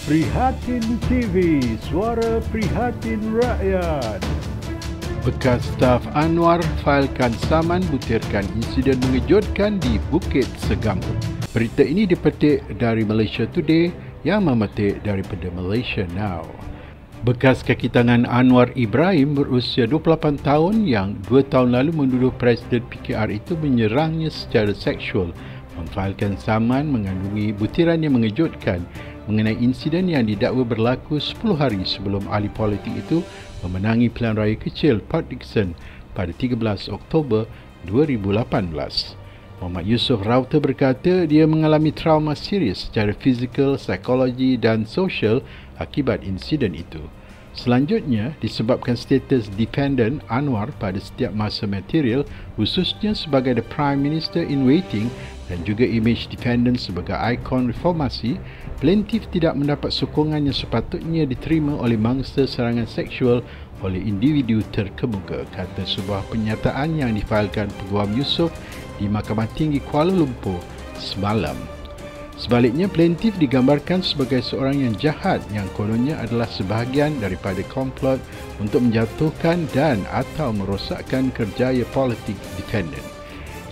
Prihatin TV, suara prihatin rakyat. Bekas staf Anwar failkan saman butirkan insiden mengejutkan di Bukit Segambut. Berita ini dipetik dari Malaysia Today yang memetik daripada Malaysia Now. Bekas kaki tangan Anwar Ibrahim berusia 28 tahun yang 2 tahun lalu menuduh Presiden PKR itu menyerangnya secara seksual memfailkan saman mengandungi butiran yang mengejutkan mengenai insiden yang didakwa berlaku 10 hari sebelum ahli politik itu memenangi pilihan raya kecil Port Dickson pada 13 Oktober 2018. Muhammad Yusof Router berkata dia mengalami trauma serius secara fizikal, psikologi dan sosial akibat insiden itu. Selanjutnya, disebabkan status defendant Anwar pada setiap masa material, khususnya sebagai the Prime Minister in waiting dan juga imej defendant sebagai ikon reformasi, plaintiff tidak mendapat sokongan yang sepatutnya diterima oleh mangsa serangan seksual oleh individu terkemuka, kata sebuah pernyataan yang difailkan Peguam Yusof di Mahkamah Tinggi Kuala Lumpur semalam. Sebaliknya, plaintiff digambarkan sebagai seorang yang jahat yang kononnya adalah sebahagian daripada komplot untuk menjatuhkan dan atau merosakkan kerjaya politik defendant.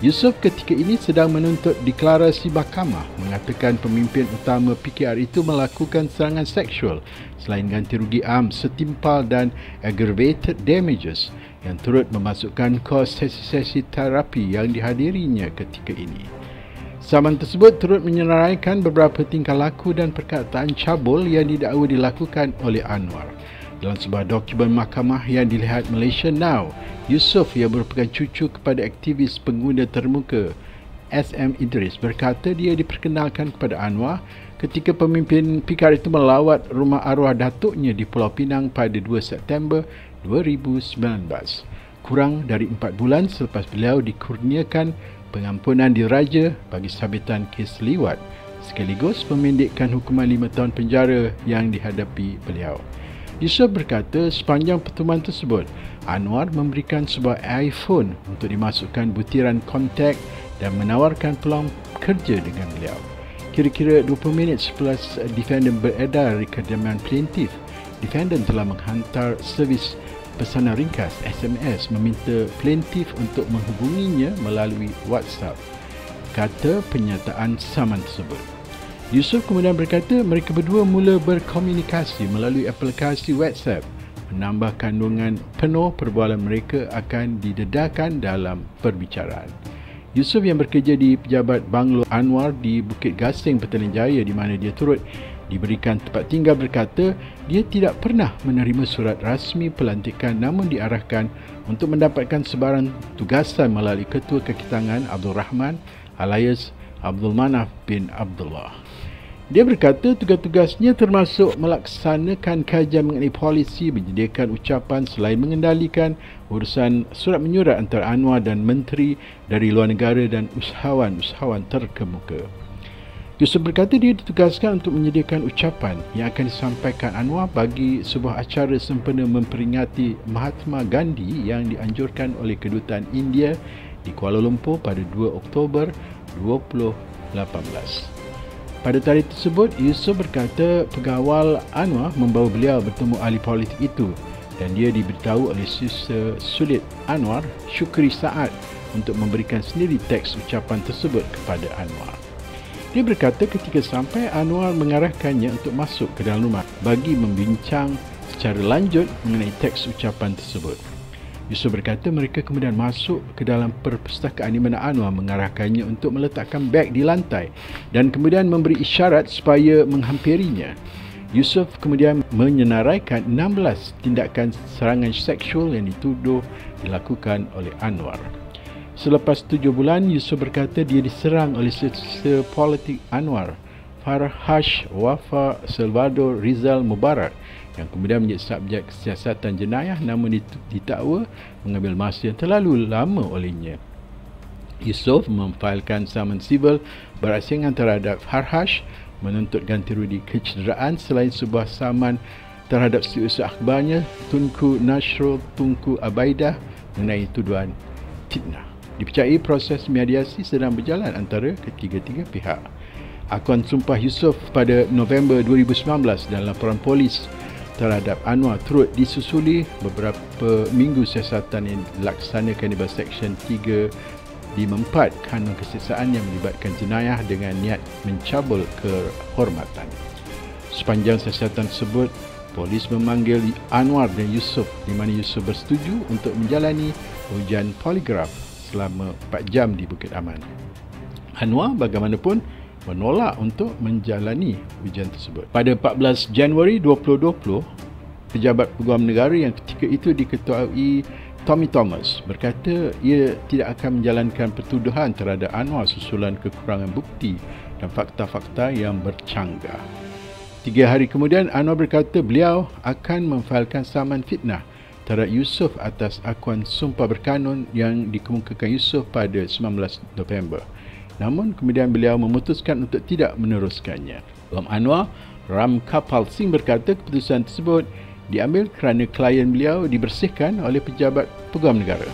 Yusof ketika ini sedang menuntut deklarasi mahkamah mengatakan pemimpin utama PKR itu melakukan serangan seksual selain ganti rugi am setimpal dan aggravated damages yang turut memasukkan kos sesi-sesi terapi yang dihadirinya ketika ini. Saman tersebut turut menyenaraikan beberapa tingkah laku dan perkataan cabul yang didakwa dilakukan oleh Anwar. Dalam sebuah dokumen mahkamah yang dilihat Malaysia Now, Yusof yang merupakan cucu kepada aktivis pengguna termuka SM Idris berkata dia diperkenalkan kepada Anwar ketika pemimpin PKR itu melawat rumah arwah datuknya di Pulau Pinang pada 2 September 2019. Kurang dari 4 bulan selepas beliau dikurniakan pengampunan diraja bagi sabitan kes liwat sekaligus memendekkan hukuman 5 tahun penjara yang dihadapi beliau. Yusof berkata sepanjang pertemuan tersebut, Anwar memberikan sebuah iPhone untuk dimasukkan butiran kontak dan menawarkan peluang kerja dengan beliau. Kira-kira 20 minit selepas defendant beredar di kediaman plaintiff, defendant telah menghantar servis pesanan ringkas SMS meminta plaintiff untuk menghubunginya melalui WhatsApp, kata pernyataan saman tersebut. Yusof kemudian berkata mereka berdua mula berkomunikasi melalui aplikasi WhatsApp, menambah kandungan penuh perbualan mereka akan didedahkan dalam perbicaraan. Yusof yang bekerja di pejabat Banglo Anwar di Bukit Gasing, Petaling Jaya di mana dia turut diberikan tempat tinggal berkata dia tidak pernah menerima surat rasmi pelantikan namun diarahkan untuk mendapatkan sebarang tugasan melalui Ketua Kaki Tangan Abdul Rahman alias Abdul Manaf bin Abdullah. Dia berkata tugas-tugasnya termasuk melaksanakan kajian mengenai polisi, menyediakan ucapan selain mengendalikan urusan surat menyurat antara Anwar dan menteri dari luar negara dan usahawan-usahawan terkemuka. Yusof berkata dia ditugaskan untuk menyediakan ucapan yang akan disampaikan Anwar bagi sebuah acara sempena memperingati Mahatma Gandhi yang dianjurkan oleh Kedutaan India di Kuala Lumpur pada 2 Oktober 2018. Pada tarikh tersebut, Yusof berkata pengawal Anwar membawa beliau bertemu ahli politik itu dan dia diberitahu oleh susah sulit Anwar, Syukri Saad, untuk memberikan sendiri teks ucapan tersebut kepada Anwar. Dia berkata ketika sampai, Anwar mengarahkannya untuk masuk ke dalam rumah bagi membincang secara lanjut mengenai teks ucapan tersebut. Yusof berkata mereka kemudian masuk ke dalam perpustakaan di mana Anwar mengarahkannya untuk meletakkan beg di lantai dan kemudian memberi isyarat supaya menghampirinya. Yusof kemudian menyenaraikan 16 tindakan serangan seksual yang dituduh dilakukan oleh Anwar. Selepas 7 bulan, Yusof berkata dia diserang oleh sesama politik Anwar, Farhash Wafa Salvador Rizal Mubarak, yang kemudian menjadi subjek siasatan jenayah namun didakwa mengambil masa yang terlalu lama olehnya. Yusof memfailkan saman sivil berasingan terhadap Farhash menuntut ganti rugi kecederaan selain sebuah saman terhadap setiausaha akhbarnya Tunku Nasrul Tunku Abaidah mengenai tuduhan fitnah. Dipercayai proses mediasi sedang berjalan antara ketiga-tiga pihak. Akuan sumpah Yusof pada November 2019 dan laporan polis terhadap Anwar turut disusuli beberapa minggu siasatan yang dilaksanakan di bawah Seksyen 354 Kanun Kesiksaan yang melibatkan jenayah dengan niat mencabul kehormatan. Sepanjang siasatan tersebut, polis memanggil Anwar dan Yusof di mana Yusof bersetuju untuk menjalani ujian poligraf selama 4 jam di Bukit Aman. Anwar bagaimanapun menolak untuk menjalani ujian tersebut. Pada 14 Januari 2020, pejabat peguam negara yang ketika itu diketuai Tommy Thomas berkata ia tidak akan menjalankan pertuduhan terhadap Anwar susulan kekurangan bukti dan fakta-fakta yang bercanggah. 3 hari kemudian, Anwar berkata beliau akan memfailkan saman fitnah terhadap Yusof atas akuan sumpah berkanun yang dikemukakan Yusof pada 19 November. Namun kemudian beliau memutuskan untuk tidak meneruskannya. Peguam Anwar, Ram Kapal Singh berkata keputusan tersebut diambil kerana klien beliau dibersihkan oleh pejabat peguam negara.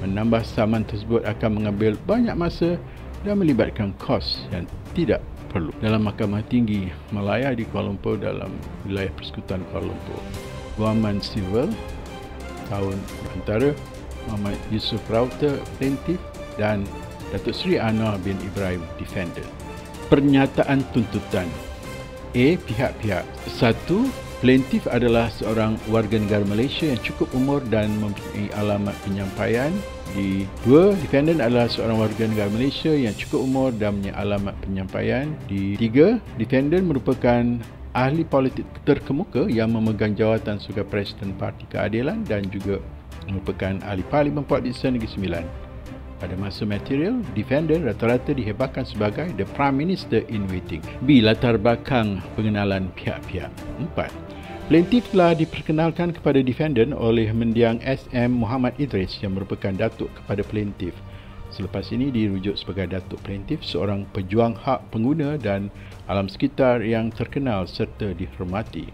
Menambah saman tersebut akan mengambil banyak masa dan melibatkan kos yang tidak perlu. Dalam Mahkamah Tinggi Malaya di Kuala Lumpur dalam wilayah Persekutuan Kuala Lumpur, Guaman Sivil tahun antara Muhammad Yusof Router plaintiff dan Datuk Seri Anwar bin Ibrahim defendant. Pernyataan tuntutan. A. Pihak-pihak. 1. Plaintiff adalah seorang warga negara Malaysia yang cukup umur dan mempunyai alamat penyampaian. 2. Defendant adalah seorang warga negara Malaysia yang cukup umur dan mempunyai alamat penyampaian. 3. Defendant merupakan ahli politik terkemuka yang memegang jawatan sebagai Presiden Parti Keadilan dan juga merupakan ahli Parlimen Port Dickson Negeri Sembilan. Pada masa material, defendant rata-rata dihebahkan sebagai the Prime Minister in waiting. B. Latar belakang pengenalan pihak-pihak. 4. Plaintiff telah diperkenalkan kepada defendant oleh mendiang SM Muhammad Idris yang merupakan datuk kepada plaintiff. Selepas ini dirujuk sebagai datuk plaintiff, seorang pejuang hak pengguna dan alam sekitar yang terkenal serta dihormati.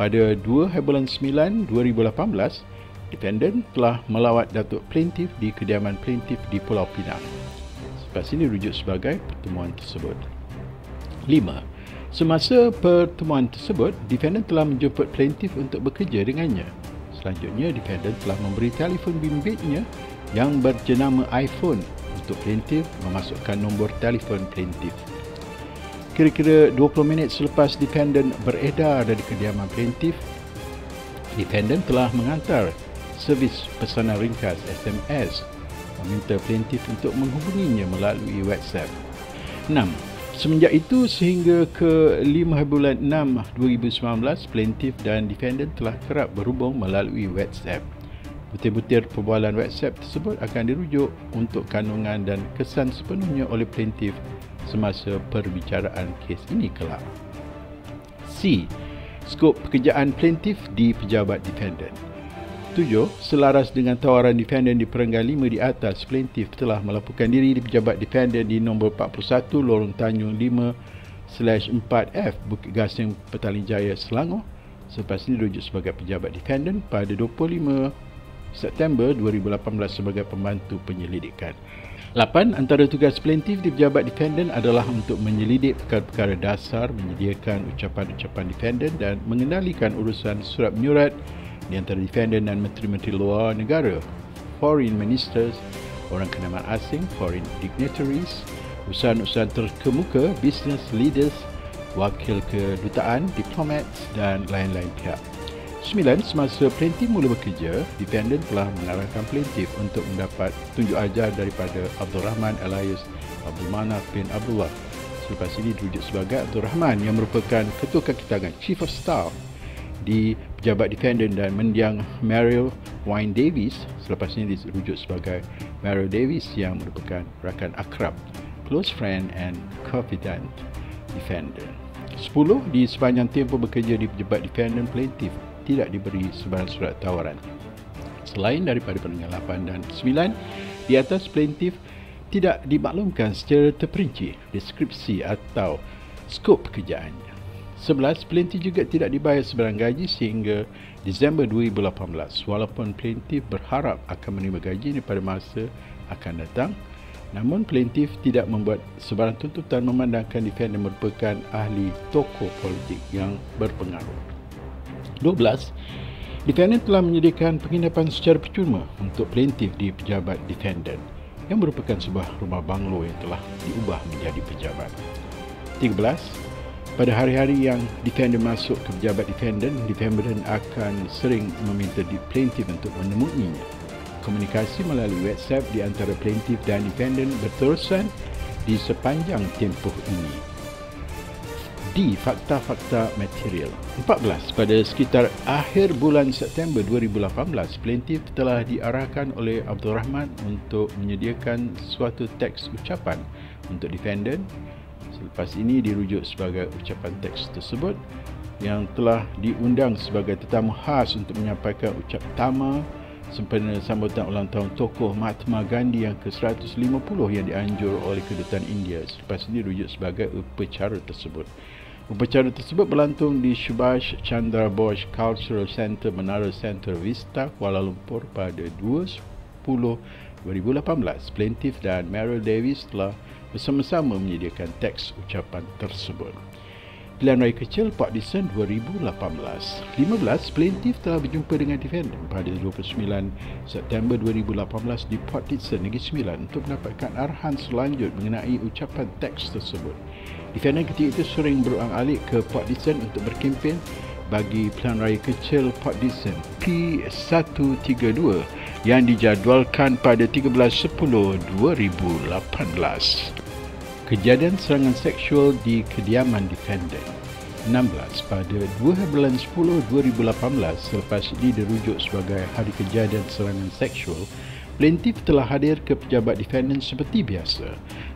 Pada 2/9/2018, defendant telah melawat datuk plaintiff di kediaman plaintiff di Pulau Pinang. Selepas ini dirujuk sebagai pertemuan tersebut. 5. Semasa pertemuan tersebut, defendant telah menjemput plaintiff untuk bekerja dengannya. Selanjutnya, defendant telah memberi telefon bimbitnya yang berjenama iPhone untuk plaintiff memasukkan nombor telefon plaintiff. Kira-kira 20 minit selepas defendant beredar dari kediaman plaintiff, defendant telah mengantar servis pesanan ringkas SMS meminta plaintiff untuk menghubunginya melalui WhatsApp. 6. Semenjak itu sehingga ke 5/6/2019, plaintiff dan defendant telah kerap berhubung melalui WhatsApp. Butir-butir perbualan WhatsApp tersebut akan dirujuk untuk kandungan dan kesan sepenuhnya oleh plaintiff semasa perbicaraan kes ini kelak. C. Skop pekerjaan plaintiff di pejabat defendant. 7. Selaras dengan tawaran defendant di perenggan 5 di atas, plaintiff telah melaporkan diri di pejabat defendant di nombor 41 Lorong Tanjung 5/4F Bukit Gasing, Petaling Jaya, Selangor. Selepas ini dirujuk sebagai pejabat defendant pada 25 September 2018 sebagai pembantu penyelidikan. 8. Antara tugas plaintiff di pejabat defendant adalah untuk menyelidik perkara-perkara dasar, menyediakan ucapan-ucapan defendant dan mengendalikan urusan surat menyurat di antara defendant dan menteri-menteri luar negara, foreign ministers, orang kenamaan asing, foreign dignitaries, usahawan-usahawan terkemuka, business leaders, wakil kedutaan, diplomats dan lain-lain pihak. 9. Semasa plaintiff mula bekerja, defendant telah menarahkan plaintiff untuk mendapat tunjuk ajar daripada Abdul Rahman alias Abdul Manaf bin Abdullah. Selepas ini dirujuk sebagai Abdul Rahman yang merupakan ketua kakitangan Chief of Staff di pejabat defendant dan mendiang Merrill Wayne Davies. Selepas ini dirujuk sebagai Merrill Davies yang merupakan rakan akrab, close friend and confidant defendant. 10. Di sepanjang tempoh bekerja di pejabat defendant, plaintiff tidak diberi sebarang surat tawaran. Selain daripada perenggan 8 dan 9, di atas plaintiff tidak dimaklumkan secara terperinci deskripsi atau skop pekerjaannya. 11. Plaintiff juga tidak dibayar sebarang gaji sehingga Disember 2018, walaupun plaintiff berharap akan menerima gaji pada masa akan datang. Namun plaintiff tidak membuat sebarang tuntutan memandangkan defendant merupakan ahli tokoh politik yang berpengaruh. 12. Defendant telah menyediakan penginapan secara percuma untuk plaintiff di pejabat defendant yang merupakan sebuah rumah banglo yang telah diubah menjadi pejabat. 13. Pada hari-hari yang defendant masuk ke pejabat defendant akan sering meminta plaintiff untuk menemuinya. Komunikasi melalui WhatsApp di antara plaintiff dan defendant berterusan di sepanjang tempoh ini. D. Fakta-fakta material. 14. Pada sekitar akhir bulan September 2018, plaintiff telah diarahkan oleh Abdul Rahman untuk menyediakan suatu teks ucapan untuk defendant. Selepas ini dirujuk sebagai ucapan teks tersebut yang telah diundang sebagai tetamu khas untuk menyampaikan ucap pertama sempena sambutan ulang tahun tokoh Mahatma Gandhi yang ke-150 yang dianjur oleh Kedutaan India. Selepas ini dirujuk sebagai upacara tersebut. Upacara tersebut berlangsung di Subhash Chandra Bose Cultural Center, Menara Center Vista, Kuala Lumpur pada 20/10/2018. Plaintiff dan Meryl Davis telah bersama-sama menyediakan teks ucapan tersebut. Pilihan Raya Kecil Port Dickson 2018. 15. Plaintiff telah berjumpa dengan defendant pada 29 September 2018 di Port Dickson, Negeri Sembilan untuk mendapatkan arahan selanjut mengenai ucapan teks tersebut. Defendant ketika itu sering berulang-alik ke Port Dickson untuk berkempen bagi Pilihan Raya Kecil Port Dickson P132 yang dijadualkan pada 13/10/2018. Kejadian serangan seksual di kediaman defendant. 16. Pada 2 bulan 10 2018, selepas ini dirujuk sebagai hari kejadian serangan seksual, plaintiff telah hadir ke pejabat defendant seperti biasa.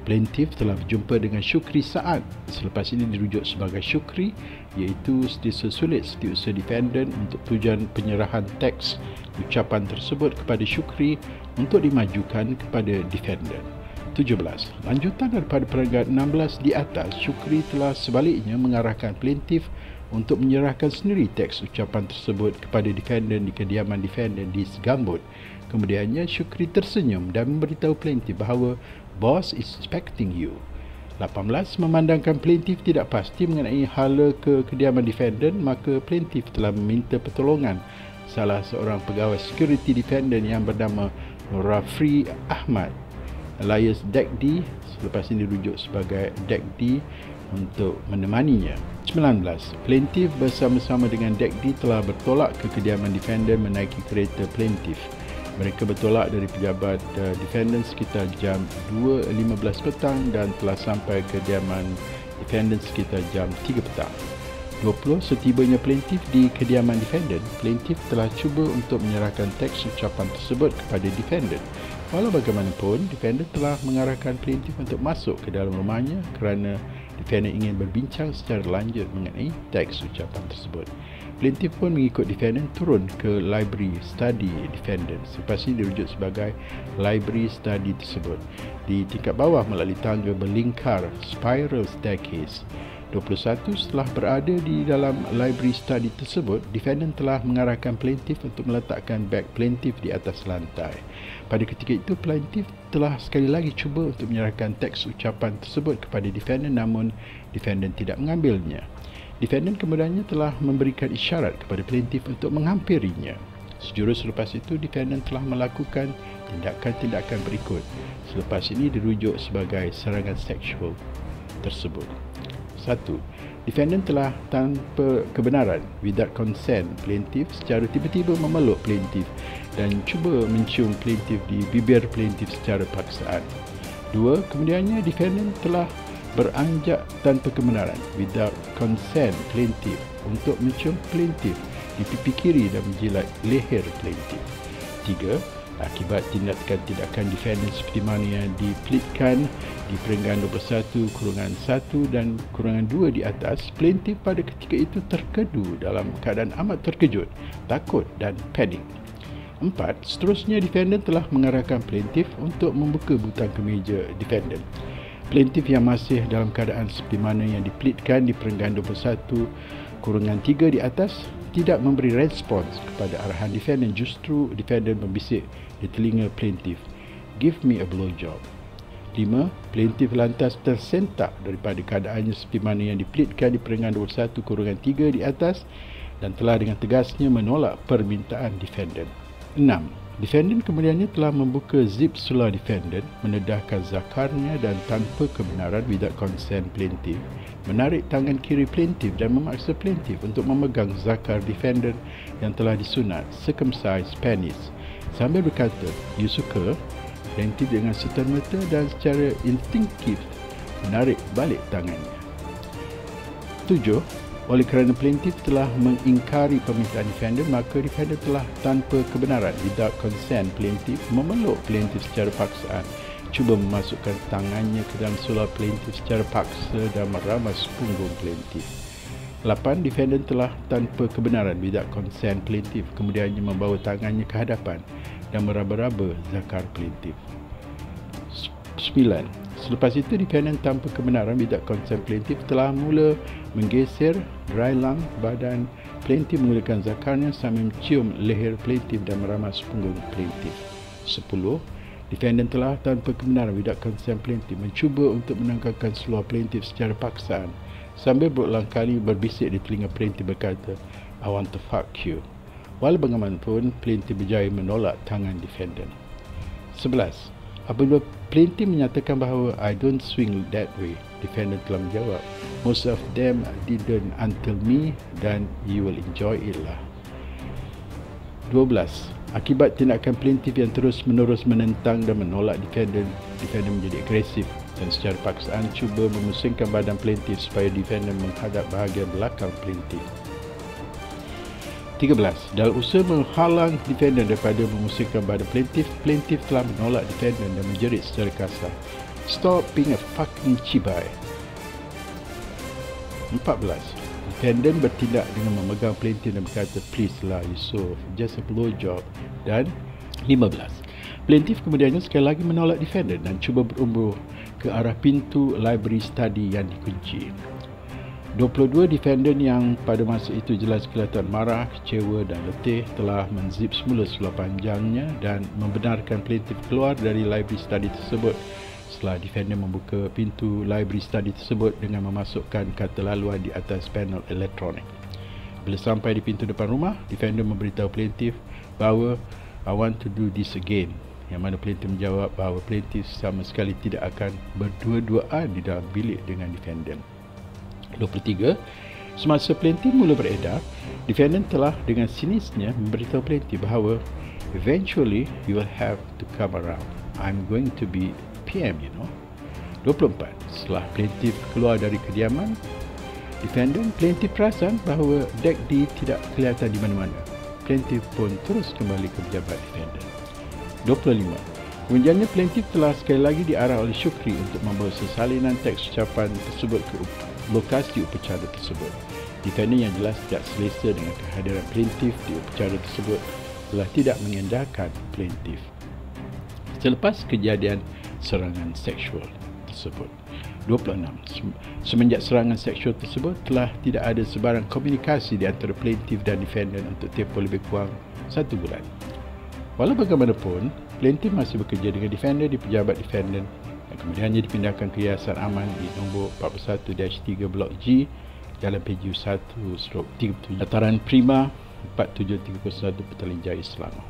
Plaintiff telah berjumpa dengan Syukri Saad. Selepas ini dirujuk sebagai Syukri, iaitu setiausaha sulit setiausaha defendant untuk tujuan penyerahan teks ucapan tersebut kepada Syukri untuk dimajukan kepada defendant. 17. Lanjutan daripada paragraf 16 di atas, Syukri telah sebaliknya mengarahkan plaintiff untuk menyerahkan sendiri teks ucapan tersebut kepada defendant di kediaman defendant di Segambut. Kemudiannya Syukri tersenyum dan memberitahu plaintiff bahawa boss is expecting you. 18. Memandangkan plaintiff tidak pasti mengenai hala ke kediaman defendant, maka plaintiff telah meminta pertolongan salah seorang pegawai security defendant yang bernama Rafri Ahmad alias Dek D, selepas ini dirujuk sebagai Dek D, untuk menemaninya. 19. Plaintiff bersama-sama dengan Dek D telah bertolak ke kediaman defendant menaiki kereta plaintiff. Mereka bertolak dari pejabat defendant sekitar jam 2.15 petang dan telah sampai ke kediaman defendant sekitar jam 3 petang. 20. Setibanya plaintiff di kediaman defendant, plaintiff telah cuba untuk menyerahkan teks ucapan tersebut kepada defendant. Walau bagaimanapun, defendant telah mengarahkan plaintiff untuk masuk ke dalam rumahnya kerana defendant ingin berbincang secara lanjut mengenai teks ucapan tersebut. Plaintiff pun mengikut defendant turun ke library study defendant. Selepas ini dirujuk sebagai library study tersebut di tingkat bawah melalui tangga berlingkar spiral staircase. 21. Setelah berada di dalam library study tersebut, defendant telah mengarahkan plaintiff untuk meletakkan beg plaintiff di atas lantai. Pada ketika itu, plaintiff telah sekali lagi cuba untuk menyerahkan teks ucapan tersebut kepada defendant, namun defendant tidak mengambilnya. Defendant kemudiannya telah memberikan isyarat kepada plaintiff untuk menghampirinya. Sejurus selepas itu, defendant telah melakukan tindakan-tindakan berikut. Selepas ini dirujuk sebagai serangan seksual tersebut. 1. Defendant telah tanpa kebenaran, without consent, plaintiff secara tiba-tiba memeluk plaintiff dan cuba mencium plaintiff di bibir plaintiff secara paksaan. 2. Kemudiannya defendant telah beranjak tanpa kebenaran, without consent, plaintiff untuk mencium plaintiff di pipi kiri dan menjilat leher plaintiff. 3. Akibat tindakan-tindakan defendant seperti mana yang diplitkan di perenggan 21/1 dan -2 di atas, plaintiff pada ketika itu terkedu dalam keadaan amat terkejut, takut dan panik. 4. Seterusnya, defendant telah mengarahkan plaintiff untuk membuka butang kemeja defendant. Plaintiff yang masih dalam keadaan seperti mana yang diplitkan di perenggan 21/3 di atas tidak memberi respons kepada arahan defendant. Justru defendant membisik di telinga plaintiff, "Give me a blowjob." 5. Plaintiff lantas tersentak daripada keadaannya seperti mana yang dipleadkan di Perenggan 21/3 di atas dan telah dengan tegasnya menolak permintaan defendant. 6. Defendant kemudiannya telah membuka zip seluar defendant, menedahkan zakarnya dan tanpa kebenaran without consent plaintiff, menarik tangan kiri plaintiff dan memaksa plaintiff untuk memegang zakar defendant yang telah disunat, circumcised penis, sambil berkata, "You suka?" Plaintiff dengan serta-merta dan secara instinktif menarik balik tangannya. 7. Oleh kerana plaintiff telah mengingkari permintaan defendant, maka defendant telah tanpa kebenaran without consent plaintiff memeluk plaintiff secara paksaan, cuba memasukkan tangannya ke dalam seluar plaintiff secara paksa dan meramas punggung plaintiff. 8. Defendant telah tanpa kebenaran without consent plaintiff kemudiannya membawa tangannya ke hadapan dan meraba-raba zakar plaintiff. 9. Selepas itu, defendant tanpa kebenaran without consent plaintiff telah mula menggeser dry lung badan plaintiff menggunakan zakarnya sambil mencium leher plaintiff dan meramas punggung plaintiff. 10. Defendant telah tanpa kebenaran without consent plaintiff mencuba untuk menanggalkan seluar plaintiff secara paksaan sambil berulang kali berbisik di telinga plaintiff berkata, "I want to fuck you." Walau bagaimanapun, plaintiff berjaya menolak tangan defendant. 11. Apabila plaintiff menyatakan bahawa "I don't swing that way," defendant telah menjawab, "Most of them didn't until me dan you will enjoy it lah." 12. Akibat tindakan plaintiff yang terus-menerus menentang dan menolak defendant menjadi agresif dan secara paksaan cuba memusingkan badan plaintiff supaya defendant menghadap bahagian belakang plaintiff. 13. Dalam usaha menghalang defendant daripada memusingkan badan plaintiff, plaintiff telah menolak defendant dan menjerit secara kasar, "Stop being a fucking cibai." 14. Defendant bertindak dengan memegang plaintiff dan berkata, "Please lah Yusof, just a blow job." Dan 15. Plaintiff kemudiannya sekali lagi menolak defendant dan cuba berumbuh ke arah pintu library study yang dikunci. 22. Defendant yang pada masa itu jelas kelihatan marah, kecewa dan letih telah menzip semula seluar panjangnya dan membenarkan plaintiff keluar dari library study tersebut setelah defendant membuka pintu library study tersebut dengan memasukkan kata laluan di atas panel elektronik. Bila sampai di pintu depan rumah, defendant memberitahu plaintiff bahawa "I want to do this again," yang mana plaintiff menjawab bahawa plaintiff sama sekali tidak akan berdua-duaan di dalam bilik dengan defendant. 23. Semasa plaintiff mula beredar, defendant telah dengan sinisnya memberitahu plaintiff bahawa "Eventually you will have to come around. I'm going to be PM, you know." 24. Setelah plaintiff keluar dari kediaman defendant, plaintiff perasan bahawa dek D tidak kelihatan di mana-mana. Plaintiff pun terus kembali ke pejabat defendant. 25. Kemudiannya plaintiff telah sekali lagi diarah oleh Syukri untuk membawa sesalinan teks ucapan tersebut ke lokasi upacara tersebut. Defendant yang jelas tidak selesa dengan kehadiran plaintiff di upacara tersebut telah tidak mengendahkan plaintiff. Selepas kejadian serangan seksual tersebut. 26. Semenjak serangan seksual tersebut telah tidak ada sebarang komunikasi di antara plaintiff dan defendant untuk tempoh lebih kurang 1 bulan. Walau bagaimanapun, plaintiff masih bekerja dengan defendant di pejabat defendant dan kemudiannya dipindahkan ke Yayasan Aman di nombor 41-3 Blok G, Jalan PGU 1/37, Dataran Prima 47301, Petaling Jaya, Selangor.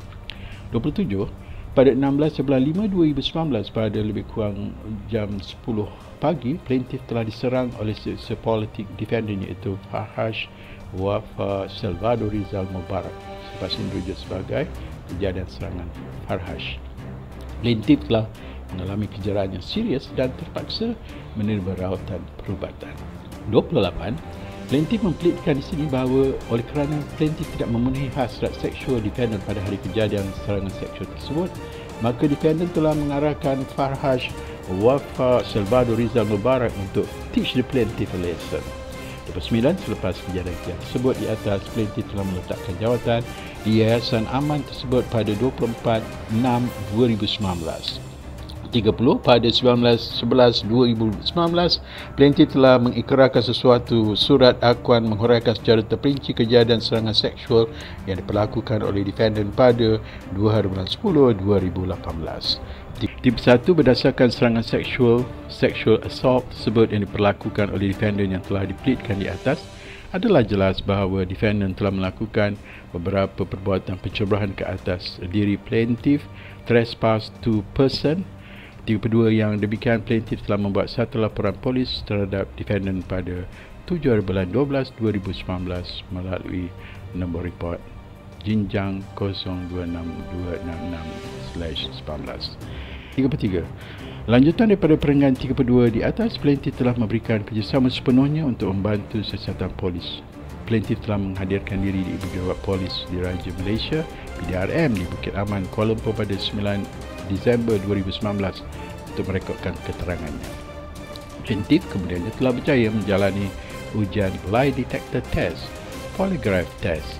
27. Pada 16/5/2019 pada lebih kurang jam 10 pagi, plaintiff telah diserang oleh sepolitik defendant iaitu Farhash Wafa Salvador Rizal Mubarak, sepasang dirujuk sebagai kejadian serangan Farhash. Plaintiff telah mengalami kejerahan yang serius dan terpaksa menerima rawatan perubatan. 28. Plaintiff mempleadkan di sini bahawa oleh kerana plaintiff tidak memenuhi hasrat seksual defendant pada hari kejadian serangan seksual tersebut, maka defendant telah mengarahkan Farhash Wafa Salvador Rizal Mubarak untuk teach the plaintiff a lesson. 29. Selepas kejadian tersebut di atas, plaintiff telah meletakkan jawatan di Yayasan Aman tersebut pada 24/6/2019. 30. Pada 19/11/2019, plaintiff telah mengikrarkan sesuatu surat akuan menghuraikan secara terperinci kejadian serangan seksual yang diperlakukan oleh defendant pada 2 hari bulan 10 2018. Tip 1, berdasarkan serangan sexual assault tersebut yang diperlakukan oleh defendant yang telah dipleadkan di atas, adalah jelas bahawa defendant telah melakukan beberapa perbuatan pencerahan ke atas diri plaintiff, trespass to person. Tip kedua, yang demikian plaintiff telah membuat satu laporan polis terhadap defendant pada 7 bulan 12 2019 melalui nombor report Jinjang 026266/19. 3/3. Lanjutan daripada perenggan 3/2 di atas, plaintiff telah memberikan kerjasama sepenuhnya untuk membantu siasatan polis. Plaintiff telah menghadirkan diri di Ibu Jawab Polis Diraja Malaysia PDRM di Bukit Aman, Kuala Lumpur pada 9 Disember 2019 untuk merekodkan keterangannya. Plaintiff kemudiannya telah berjaya menjalani ujian lie detector test, polygraph test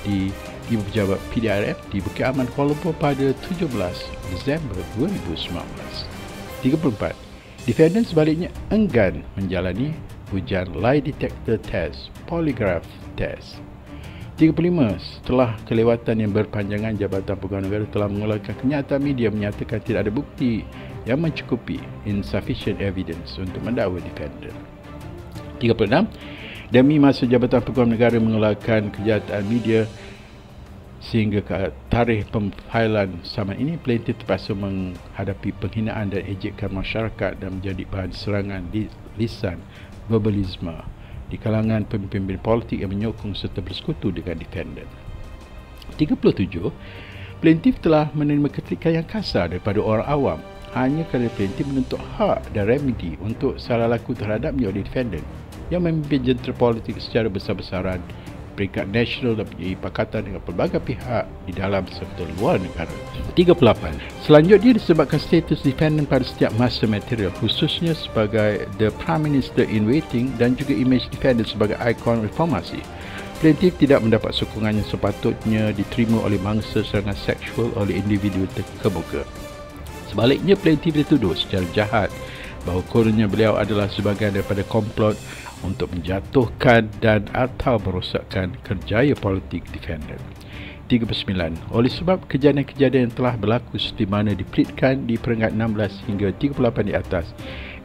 di Ibu Pejabat PDRM di Bukit Aman, Kuala Lumpur pada 17 Disember 2019. 34. Defendant sebaliknya enggan menjalani ujian lie detector test, polygraph test. 35. Setelah kelewatan yang berpanjangan, Jabatan Pegawai Negara telah mengeluarkan kenyataan media menyatakan tidak ada bukti yang mencukupi insufficient evidence untuk mendakwa defendant. 36. Demi masa Jabatan Pegawai Negara mengeluarkan kenyataan media sehingga ke tarikh pemfailan saman ini, plaintiff terpaksa menghadapi penghinaan dan ejekan masyarakat dan menjadi bahan serangan lisan verbalisme di kalangan pemimpin politik yang menyokong serta bersekutu dengan defendant. 37. Plaintiff telah menerima kritikan yang kasar daripada orang awam hanya kerana plaintiff menuntut hak dan remedi untuk salah laku terhadapnya oleh defendant yang memimpin jentera politik secara besar-besaran peringkat nasional dan mempunyai pakatan dengan pelbagai pihak di dalam serta luar negara. 38. Selanjutnya, disebabkan status defendant pada setiap masa material, khususnya sebagai the Prime Minister in waiting dan juga image defendant sebagai ikon reformasi, plaintiff tidak mendapat sokongan yang sepatutnya diterima oleh mangsa serangan seksual oleh individu terkemuka. Sebaliknya, plaintiff dituduh secara jahat bahawa kononnya beliau adalah sebahagian daripada komplot untuk menjatuhkan dan atau merosakkan kerjaya politik defendant. 39. Oleh sebab kejadian-kejadian yang telah berlaku seperti mana dipleadkan di perenggan 16 hingga 38 di atas,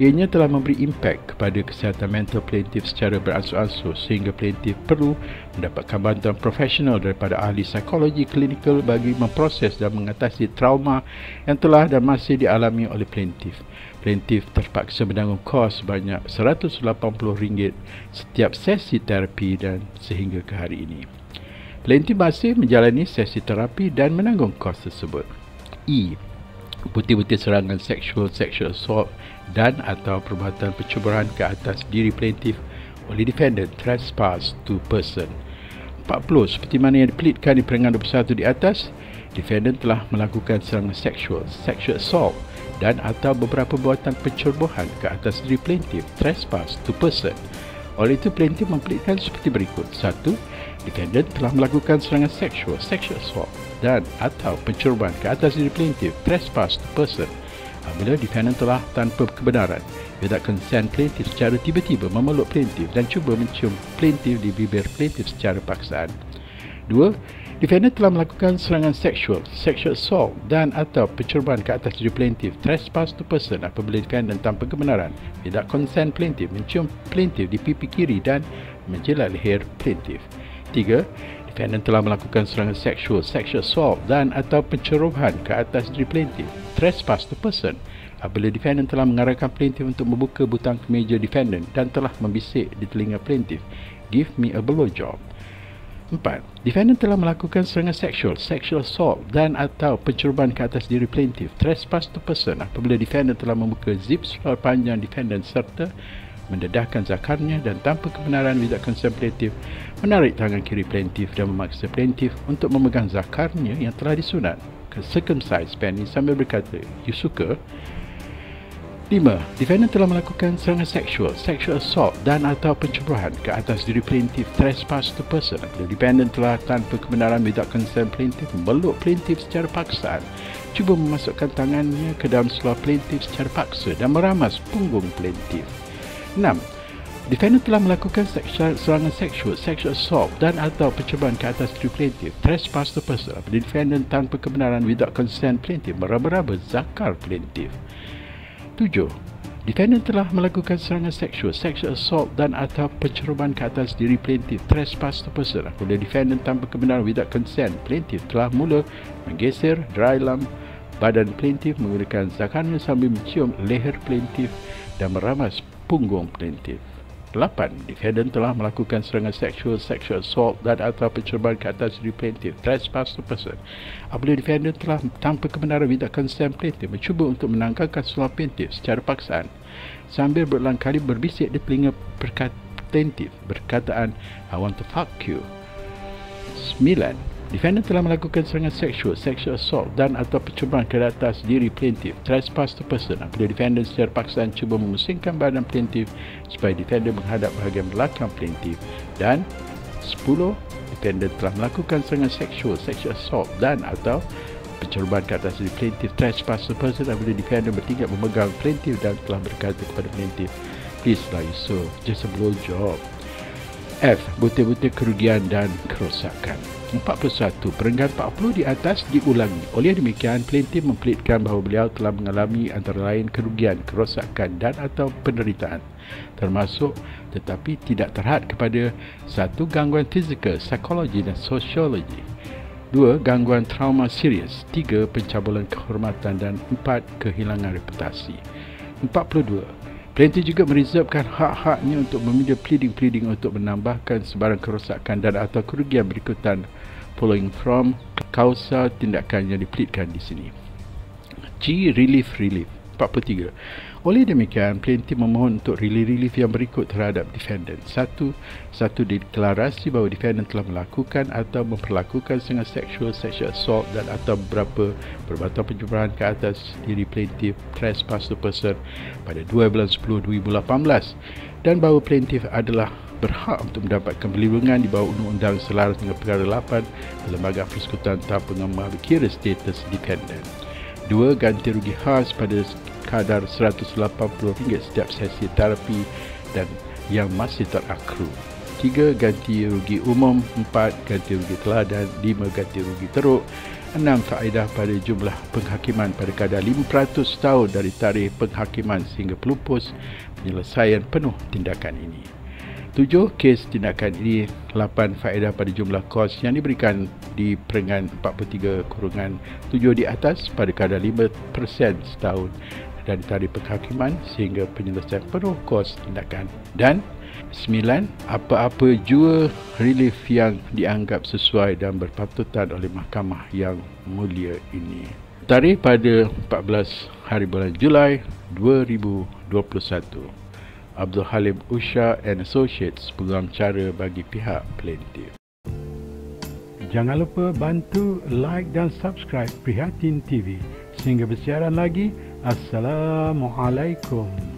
ianya telah memberi impak kepada kesihatan mental plaintiff secara beransur-ansur sehingga plaintiff perlu mendapatkan bantuan profesional daripada ahli psikologi klinikal bagi memproses dan mengatasi trauma yang telah dan masih dialami oleh plaintiff. Plaintiff terpaksa menanggung kos sebanyak RM180 setiap sesi terapi dan sehingga ke hari ini. Plaintiff masih menjalani sesi terapi dan menanggung kos tersebut. E. Bukti-bukti serangan sexual assault dan atau perbuatan penceburan ke atas diri plaintiff oleh defendant, trespass to person. 40. Seperti mana yang dipleadkan di perenggan 21 di atas, defendant telah melakukan serangan sexual assault dan atau beberapa perbuatan pencerobohan ke atas diri plaintiff, trespass to person. Oleh itu, plaintiff mempleadkan seperti berikut. 1. Defendant telah melakukan serangan sexual assault dan atau pencerobohan ke atas diri plaintiff, trespass to person, apabila defendant telah tanpa kebenaran without consent plaintiff secara tiba-tiba memeluk plaintiff dan cuba mencium plaintiff di bibir plaintiff secara paksaan. 2. Defendant telah melakukan serangan sexual assault dan atau pencerobohan ke atas diri plaintiff, trespass to person, apabila defendant tanpa kebenaran without consent plaintiff mencium plaintiff di pipi kiri dan menjilat leher plaintiff. 3. Defendant telah melakukan serangan sexual assault dan atau pencerobohan ke atas diri plaintiff, trespass to person, apabila defendant telah mengarahkan plaintiff untuk membuka butang kemeja defendant dan telah membisik di telinga plaintiff, "Give me a blowjob." 4. Defendant telah melakukan serangan sexual assault dan atau pencerobohan ke atas diri plaintiff, trespass to person, apabila defendant telah membuka zip selai panjang defendant serta mendedahkan zakarnya dan tanpa kebenaran without consent plaintiff menarik tangan kiri plaintiff dan memaksa plaintiff untuk memegang zakarnya yang telah disunat ke circumcise penis sambil berkata, "You suka?" 5. Defendant telah melakukan serangan sexual assault dan atau pencerobohan ke atas diri plaintiff, trespass to person, apabila defendant telah tanpa kebenaran without consent plaintiff memeluk plaintiff secara paksaan, cuba memasukkan tangannya ke dalam seluar plaintiff secara paksa dan meramas punggung plaintiff. 6. Defendant telah melakukan serangan seksual, sexual assault dan atau percubaan ke atas diri plaintiff, trespass to person apabila defendant tanpa kebenaran without consent plaintiff meraba-raba zakar plaintiff. 7. Defendant telah melakukan serangan seksual, sexual assault dan atau percubaan ke atas diri plaintiff, trespass to person apabila defendant tanpa kebenaran without consent plaintiff telah mula menggeser dry lump badan plaintiff menggunakan zakarnya sambil mencium leher plaintiff dan meramas punggung plaintiff. 8. Defendant telah melakukan serangan seksual, sexual assault dan atau percubaan ke atas diri plaintiff, trespass to person apabila defendant telah tanpa kebenaran without consent plaintiff mencuba untuk menanggalkan seluar plaintiff secara paksaan sambil berulang kali berbisik di telinga plaintiff berkataan I want to fuck you. 9. Defendant telah melakukan serangan seksual, sexual assault dan atau percubaan ke atas diri plaintiff, trespass to person apabila defendant secara paksaan cuba memusingkan badan plaintiff supaya defendant menghadap bahagian belakang plaintiff. Dan 10. Defendant telah melakukan serangan seksual, sexual assault dan atau percubaan ke atas diri plaintiff, trespass to person apabila defendant bertingkap memegang plaintiff dan telah berkata kepada plaintiff, please lah Yusuf, just a blow job. F. Butir-butir kerugian dan kerosakan. 41. Perenggan 40 di atas diulangi. Oleh demikian, plaintiff mempelitkan bahawa beliau telah mengalami antara lain kerugian, kerosakan dan atau penderitaan termasuk tetapi tidak terhad kepada 1. Gangguan fizikal, psikologi dan sosiologi, 2. Gangguan trauma serius, 3. Pencabulan kehormatan dan 4. Kehilangan reputasi. 42. Plaintiff juga mereservkan hak-haknya untuk meminta pleading untuk menambahkan sebarang kerosakan dan atau kerugian berikutan following from kausa tindakan yang dipleadkan di sini. G. Relief. 43. Oleh demikian, plaintiff memohon untuk relief yang berikut terhadap defendant. 1. Deklarasi bahawa defendant telah melakukan atau memperlakukan serangan seksual, sexual assault dan atau beberapa perbuatan pencemarahan ke atas diri plaintiff, trespass to person pada 12/10/2018 dan bahawa plaintiff adalah berhak untuk mendapatkan perlindungan di bawah undang-undang selaras dengan perkara 8 Lembaga Persekutuan tanpa mengambil kira status defendant. 2. Ganti rugi khas pada kadar RM180 setiap sesi terapi dan yang masih terakru. 3. Ganti rugi umum. 4. Ganti rugi teladan. 5. Ganti rugi teruk. 6. Faedah pada jumlah penghakiman pada kadar 5% tahun dari tarikh penghakiman sehingga pelupus penyelesaian penuh tindakan ini. 7. Kes tindakan ini. 8. Faedah pada jumlah kos yang diberikan di Perenggan 43/7 di atas pada kadar 5% setahun dari tarikh penghakiman sehingga penyelesaian penuh kos tindakan. Dan 9. Apa-apa jua relief yang dianggap sesuai dan berpatutan oleh mahkamah yang mulia ini. Tarikh pada 14 hari bulan Julai 2021. Abdul Halim Usha and Associates, pengacara bagi pihak plaintiff. Jangan lupa bantu like dan subscribe Prihatin TV. Sehingga bersiaran lagi. Assalamualaikum.